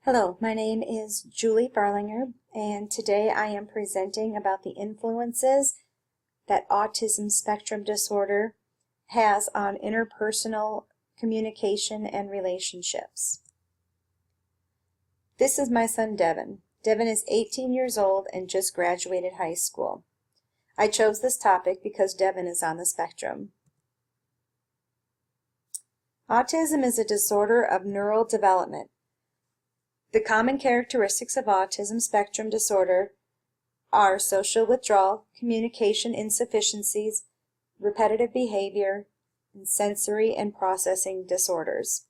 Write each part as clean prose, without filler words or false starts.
Hello, my name is Julie Farlinger, and today I am presenting about the influences that autism spectrum disorder has on interpersonal communication and relationships. This is my son Devin. Devin is 18 years old and just graduated high school. I chose this topic because Devin is on the spectrum. Autism is a disorder of neural development. The common characteristics of autism spectrum disorder are social withdrawal, communication insufficiencies, repetitive behavior, and sensory and processing disorders.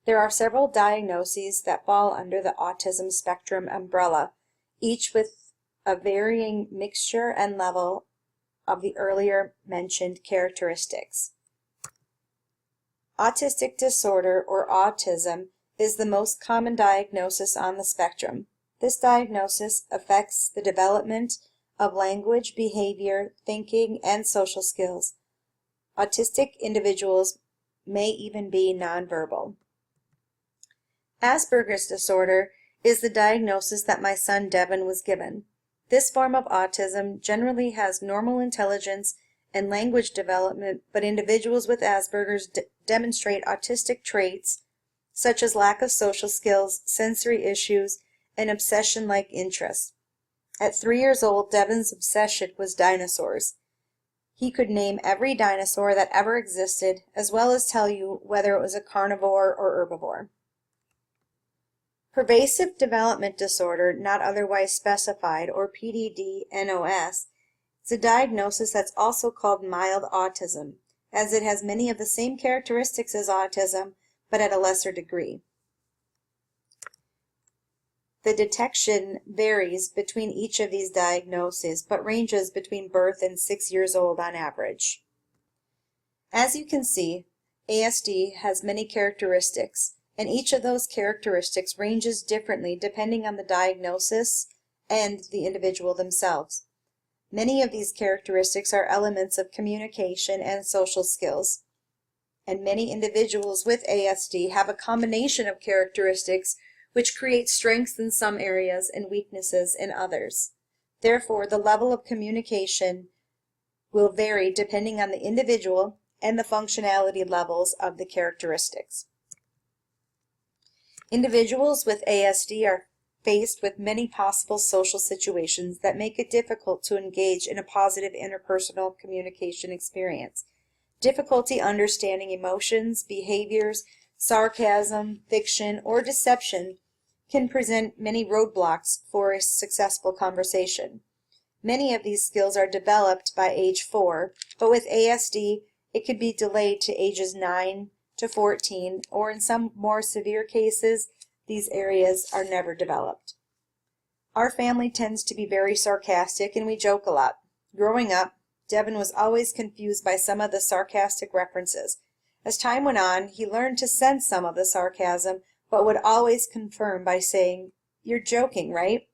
There are several diagnoses that fall under the autism spectrum umbrella, each with a varying mixture and level of the earlier mentioned characteristics. Autistic disorder, or autism, is the most common diagnosis on the spectrum. This diagnosis affects the development of language, behavior, thinking, and social skills. Autistic individuals may even be nonverbal. Asperger's disorder is the diagnosis that my son Devin was given. This form of autism generally has normal intelligence and language development, but individuals with Asperger's demonstrate autistic traits such as lack of social skills, sensory issues, and obsession-like interests. At 3 years old, Devin's obsession was dinosaurs. He could name every dinosaur that ever existed, as well as tell you whether it was a carnivore or herbivore. Pervasive development disorder, not otherwise specified, or PDD-NOS, is a diagnosis that's also called mild autism, as it has many of the same characteristics as autism, but at a lesser degree. The detection varies between each of these diagnoses, but ranges between birth and 6 years old on average. As you can see, ASD has many characteristics, and each of those characteristics ranges differently depending on the diagnosis and the individual themselves. Many of these characteristics are elements of communication and social skills, and many individuals with ASD have a combination of characteristics which create strengths in some areas and weaknesses in others. Therefore, the level of communication will vary depending on the individual and the functionality levels of the characteristics. Individuals with ASD are faced with many possible social situations that make it difficult to engage in a positive interpersonal communication experience. Difficulty understanding emotions, behaviors, sarcasm, fiction, or deception can present many roadblocks for a successful conversation. Many of these skills are developed by age 4, but with ASD, it could be delayed to ages 9 to 14, or in some more severe cases, these areas are never developed. Our family tends to be very sarcastic and we joke a lot. Growing up, Devin was always confused by some of the sarcastic references. As time went on, he learned to sense some of the sarcasm, but would always confirm by saying, "You're joking, right?"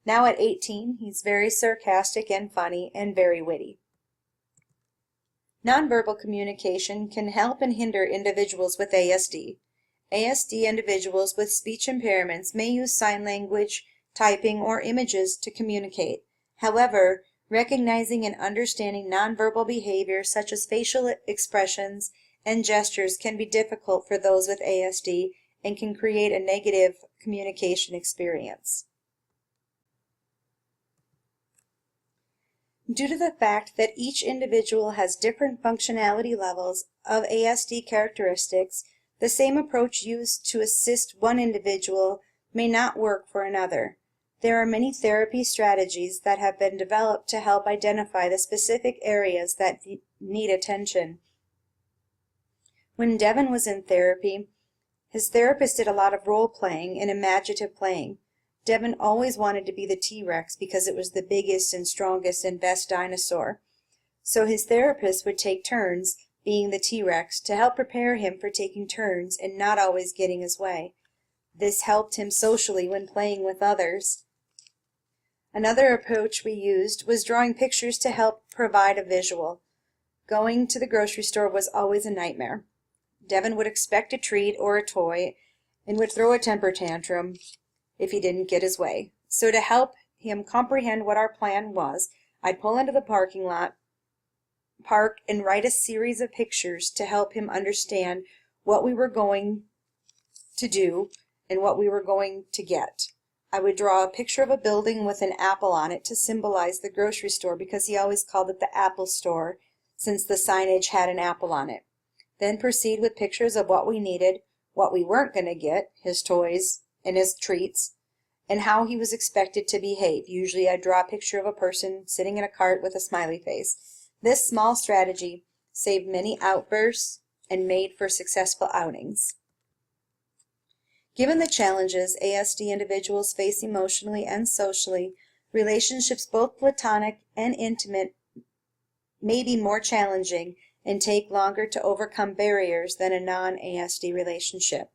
Now at 18, he's very sarcastic and funny and very witty. Nonverbal communication can help and hinder individuals with ASD. ASD individuals with speech impairments may use sign language, typing, or images to communicate. However, recognizing and understanding nonverbal behavior such as facial expressions and gestures can be difficult for those with ASD and can create a negative communication experience. Due to the fact that each individual has different functionality levels of ASD characteristics, the same approach used to assist one individual may not work for another. There are many therapy strategies that have been developed to help identify the specific areas that need attention. When Devin was in therapy, his therapist did a lot of role-playing and imaginative playing. Devin always wanted to be the T-Rex because it was the biggest and strongest and best dinosaur. So his therapist would take turns being the T-Rex to help prepare him for taking turns and not always getting his way. This helped him socially when playing with others. Another approach we used was drawing pictures to help provide a visual. Going to the grocery store was always a nightmare. Devin would expect a treat or a toy, and would throw a temper tantrum if he didn't get his way. So to help him comprehend what our plan was, I'd pull into the parking lot, park, and write a series of pictures to help him understand what we were going to do and what we were going to get. I would draw a picture of a building with an apple on it to symbolize the grocery store because he always called it the apple store since the signage had an apple on it. Then proceed with pictures of what we needed, what we weren't going to get, his toys and his treats, and how he was expected to behave. Usually I'd draw a picture of a person sitting in a cart with a smiley face. This small strategy saved many outbursts and made for successful outings. Given the challenges ASD individuals face emotionally and socially, relationships both platonic and intimate may be more challenging and take longer to overcome barriers than a non-ASD relationship.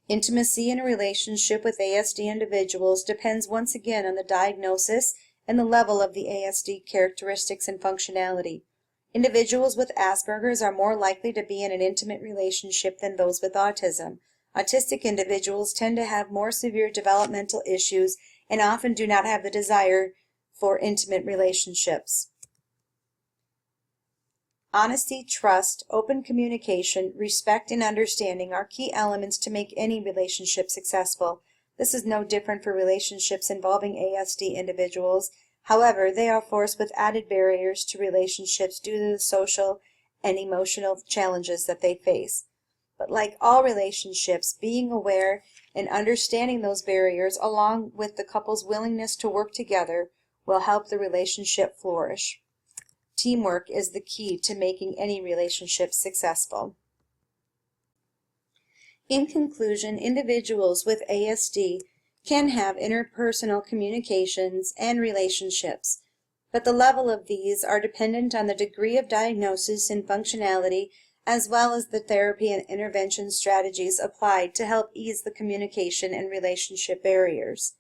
Intimacy in a relationship with ASD individuals depends once again on the diagnosis and the level of the ASD characteristics and functionality. Individuals with Asperger's are more likely to be in an intimate relationship than those with autism. Autistic individuals tend to have more severe developmental issues and often do not have the desire for intimate relationships. Honesty, trust, open communication, respect, and understanding are key elements to make any relationship successful. This is no different for relationships involving ASD individuals. However, they are forced with added barriers to relationships due to the social and emotional challenges that they face. But like all relationships, being aware and understanding those barriers along with the couple's willingness to work together will help the relationship flourish. Teamwork is the key to making any relationship successful. In conclusion, individuals with ASD can have interpersonal communications and relationships, but the level of these are dependent on the degree of diagnosis and functionality as well as the therapy and intervention strategies applied to help ease the communication and relationship barriers.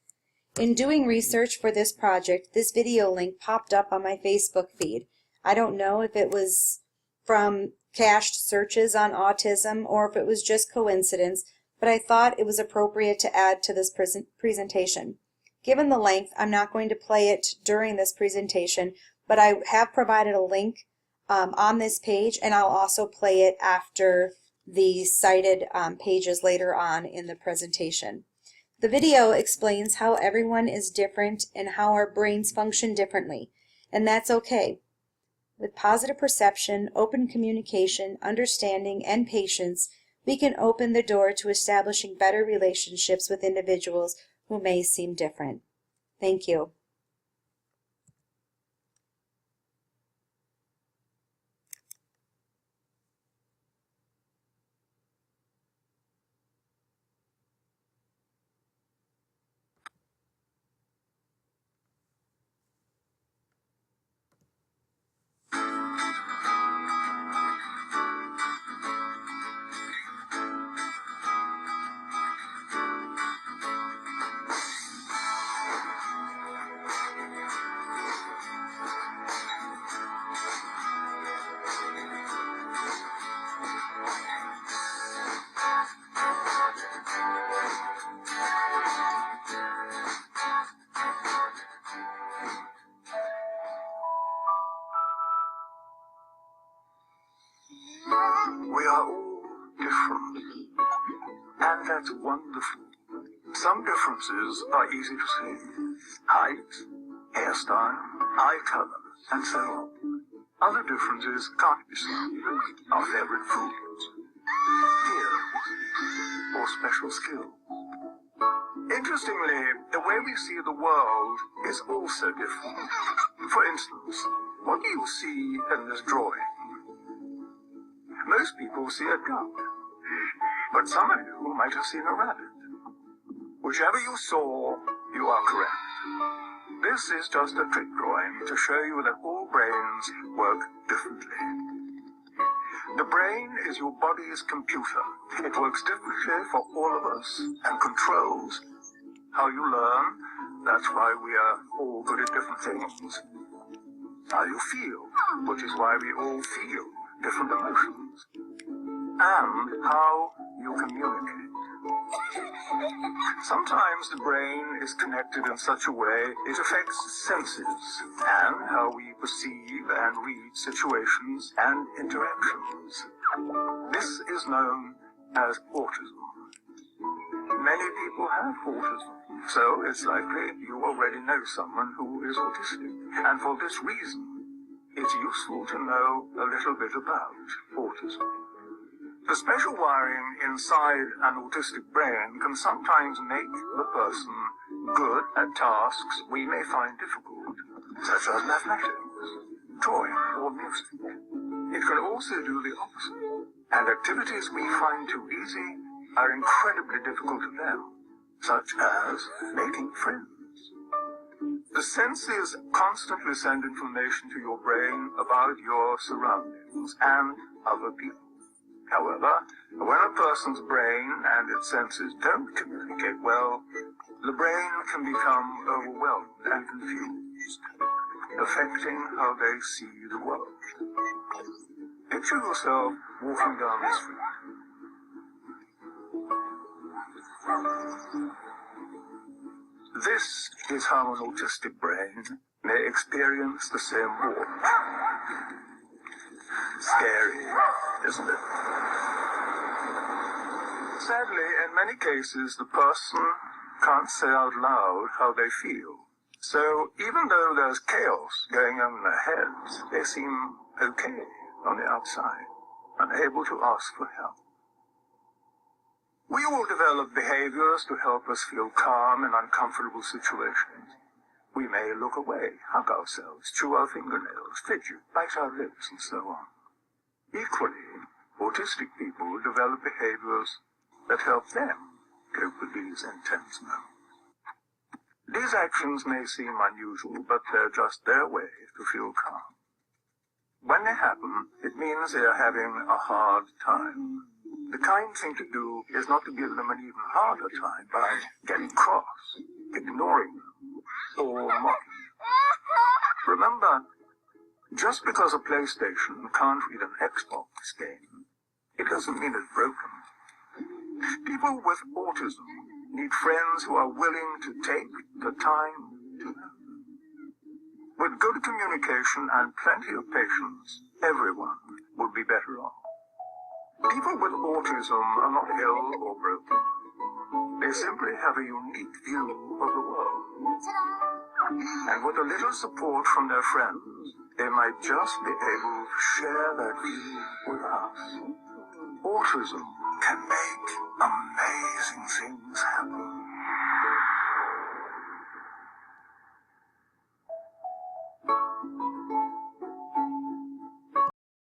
In doing research for this project, this video link popped up on my Facebook feed. I don't know if it was from cached searches on autism or if it was just coincidence, but I thought it was appropriate to add to this presentation. Given the length, I'm not going to play it during this presentation, but I have provided a link on this page, and I'll also play it after the cited pages later on in the presentation. The video explains how everyone is different and how our brains function differently, and that's okay. With positive perception, open communication, understanding, and patience, we can open the door to establishing better relationships with individuals who may seem different. Thank you. We are all different, and that's wonderful. Some differences are easy to see. Height, hairstyle, eye color, and so on. Other differences can't be seen. Our favorite foods, fears, or special skills. Interestingly, the way we see the world is also different. For instance, what do you see in this drawing? Most people see a duck, but some of you might have seen a rabbit. Whichever you saw, you are correct. This is just a trick drawing to show you that all brains work differently. The brain is your body's computer. It works differently for all of us and controls how you learn. That's why we are all good at different things. How you feel, which is why we all feel different emotions, and how you communicate. Sometimes the brain is connected in such a way it affects senses and how we perceive and read situations and interactions. This is known as autism. Many people have autism, so it's likely you already know someone who is autistic. And for this reason, it's useful to know a little bit about autism. The special wiring inside an autistic brain can sometimes make the person good at tasks we may find difficult, such as mathematics, drawing, or music. It can also do the opposite, and activities we find too easy are incredibly difficult to them, such as making friends. The senses constantly send information to your brain about your surroundings and other people. However, when a person's brain and its senses don't communicate well, the brain can become overwhelmed and confused, affecting how they see the world. Picture yourself walking down the street. This is how an autistic brain may experience the same walk. Scary, isn't it? Sadly, in many cases, the person can't say out loud how they feel. So even though there's chaos going on in their heads, they seem okay on the outside, unable to ask for help. We all develop behaviors to help us feel calm in uncomfortable situations. We may look away, hug ourselves, chew our fingernails, fidget, bite our lips, and so on. Equally, autistic people develop behaviors that help them cope with these intense moments. These actions may seem unusual, but they're just their way to feel calm. When they happen, it means they are having a hard time. The kind thing to do is not to give them an even harder time by getting cross, ignoring them, or mocking them. Remember, just because a PlayStation can't read an Xbox game, it doesn't mean it's broken. People with autism need friends who are willing to take the time to know them. With good communication and plenty of patience, everyone would be better off. People with autism are not ill or broken. They simply have a unique view of the world. And with a little support from their friends, they might just be able to share that view with us. Autism can make amazing things happen.